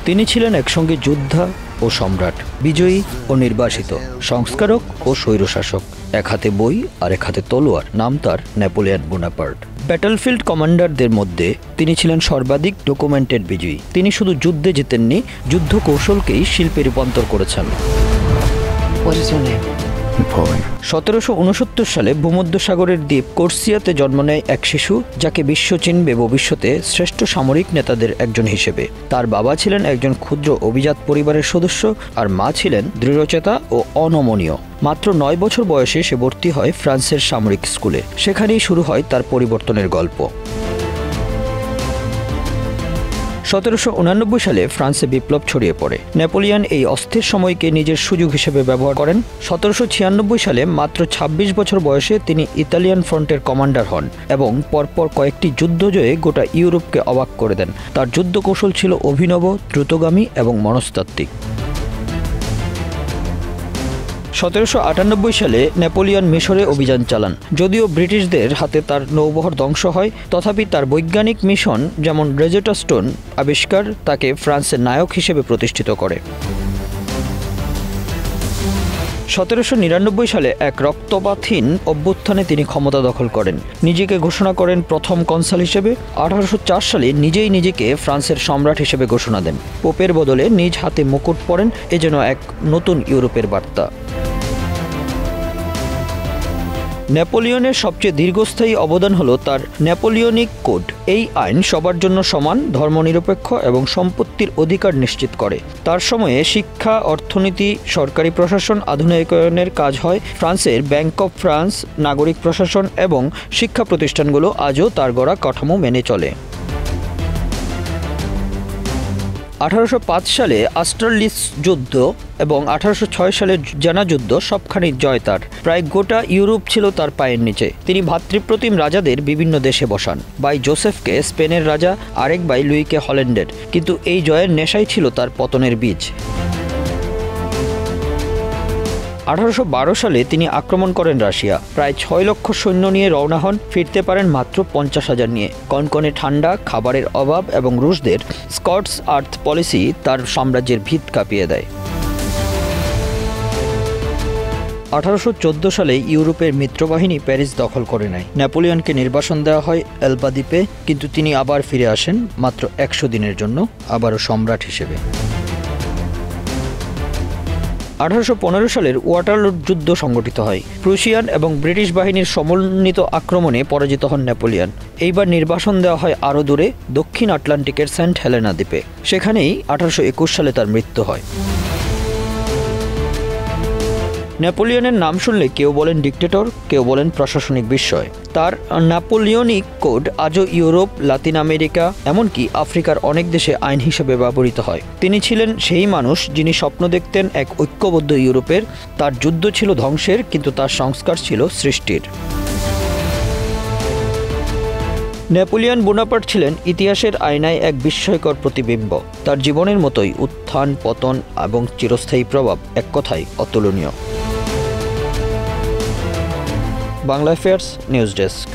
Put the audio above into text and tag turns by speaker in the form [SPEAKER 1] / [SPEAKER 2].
[SPEAKER 1] তিনি ছিলেন একসঙ্গে যোদ্ধা ও সম্রাট, বিজয়ী ও নির্বাসিত, সংস্কারক ও স্বৈরশাসক। এক হাতে বই আর এক হাতে তলোয়ার, নাম তার নেপোলিয়ন বোনাপার্ট। ব্যাটলফিল্ড কমান্ডারদের মধ্যে তিনি ছিলেন সর্বাধিক ডকুমেন্টেড বিজয়ী। তিনি শুধু যুদ্ধে জিতেননি, যুদ্ধ কৌশলকেই শিল্পে রূপান্তর করেছেন। 1769 সালে ভূমধ্যসাগরের দ্বীপ কোর্সিয়াতে জন্ম নেয় এক শিশু, যাকে বিশ্ব চিনবে ভবিষ্যতে শ্রেষ্ঠ সামরিক নেতাদের একজন হিসেবে। তার বাবা ছিলেন একজন ক্ষুদ্র অভিজাত পরিবারের সদস্য, আর মা ছিলেন দৃঢ়চেতা ও অনমনীয়। মাত্র 9 বছর বয়সে সে ভর্তি হয় ফ্রান্সের সামরিক স্কুলে। সেখানেই শুরু হয় তার পরিবর্তনের গল্প। 1789 সালে ফ্রান্সে বিপ্লব ছড়িয়ে পড়ে। নেপোলিয়ন এই অস্থির সময়কে নিজের সুযোগ হিসেবে ব্যবহার করেন। 1796 সালে মাত্র 26 বছর বয়সে তিনি ইতালিয়ান ফ্রন্টের কমান্ডার হন এবং পরপর কয়েকটি যুদ্ধ জয়ে গোটা ইউরোপকে অবাক করে দেন। তার যুদ্ধ কৌশল ছিল অভিনব, দ্রুতগামী এবং মনস্তাত্ত্বিক। 1798 সালে নেপোলিয়ন মিশরে অভিযান চালান। যদিও ব্রিটিশদের হাতে তার নৌবহর ধ্বংস হয়, তথাপি তার বৈজ্ঞানিক মিশন, যেমন রেজেটা স্টোন আবিষ্কার, তাকে ফ্রান্সের নায়ক হিসেবে প্রতিষ্ঠিত করে। 1799 সালে এক রক্তপাতহীন অভ্যুত্থানে তিনি ক্ষমতা দখল করেন। নিজেকে ঘোষণা করেন প্রথম কনসাল হিসেবে। 1804 সালে নিজেই নিজেকে ফ্রান্সের সম্রাট হিসেবে ঘোষণা দেন। পোপের বদলে নিজ হাতে মুকুট পরেন, এ যেন এক নতুন ইউরোপের বার্তা। নেপোলিয়নের সবচেয়ে দীর্ঘস্থায়ী অবদান হল তার নেপোলিয়নিক কোড। এই আইন সবার জন্য সমান, ধর্মনিরপেক্ষ এবং সম্পত্তির অধিকার নিশ্চিত করে। তার সময়ে শিক্ষা, অর্থনীতি, সরকারি প্রশাসন আধুনিকায়নের কাজ হয়। ফ্রান্সের ব্যাংক অফ ফ্রান্স, নাগরিক প্রশাসন এবং শিক্ষা প্রতিষ্ঠানগুলো আজও তার গড়া কাঠামো মেনে চলে। 1805 সালে আস্টারলিস যুদ্ধ এবং 1806 সালের জানা যুদ্ধ সবখানি জয় তার। প্রায় গোটা ইউরোপ ছিল তার পায়ের নিচে। তিনি ভাতৃপ্রতিম রাজাদের বিভিন্ন দেশে বসান। ভাই জোসেফকে স্পেনের রাজা, আরেক ভাই লুইকে হল্যান্ডের। কিন্তু এই জয়ের নেশাই ছিল তার পতনের বীজ। 1812 সালে তিনি আক্রমণ করেন রাশিয়া। প্রায় 6 লক্ষ সৈন্য নিয়ে রওনা হন। ফিরতে পারেন মাত্র 50,000 নিয়ে। কনকনে ঠান্ডা, খাবারের অভাব এবং রুশদের স্কটস আর্থ পলিসি তার সাম্রাজ্যের ভিত কাঁপিয়ে দেয়। 1814 সালে ইউরোপের মিত্রবাহিনী প্যারিস দখল করে নেয়। নেপোলিয়নকে নির্বাসন দেওয়া হয় এলবা দ্বীপে, কিন্তু তিনি আবার ফিরে আসেন মাত্র 100 দিনের জন্য, আবারও সম্রাট হিসেবে। 1815 সালের ওয়াটারলু যুদ্ধ সংগঠিত হয়। প্রুশিয়ান এবং ব্রিটিশ বাহিনীর সমন্বিত আক্রমণে পরাজিত হন নেপোলিয়ন। এইবার নির্বাসন দেওয়া হয় আরও দূরে, দক্ষিণ আটলান্টিকের সেন্ট হেলেনা দ্বীপে। সেখানেই 1821 সালে তার মৃত্যু হয়। নেপোলিয়নের নাম শুনলে কেউ বলেন ডিক্টেটর, কেউ বলেন প্রশাসনিক বিস্ময়। তার নেপোলিয়নিক কোড আজও ইউরোপ, লাতিন আমেরিকা, এমনকি আফ্রিকার অনেক দেশে আইন হিসেবে ব্যবহৃত হয়। তিনি ছিলেন সেই মানুষ যিনি স্বপ্ন দেখতেন এক ঐক্যবদ্ধ ইউরোপের। তার যুদ্ধ ছিল ধ্বংসের, কিন্তু তার সংস্কার ছিল সৃষ্টির। নেপোলিয়ন বোনাপার্ট ছিলেন ইতিহাসের আয়নায় এক বিস্ময়কর প্রতিবিম্ব। তার জীবনের মতোই উত্থান, পতন এবং চিরস্থায়ী প্রভাব, এক কথায় অতুলনীয়। Bangla affairs news desk.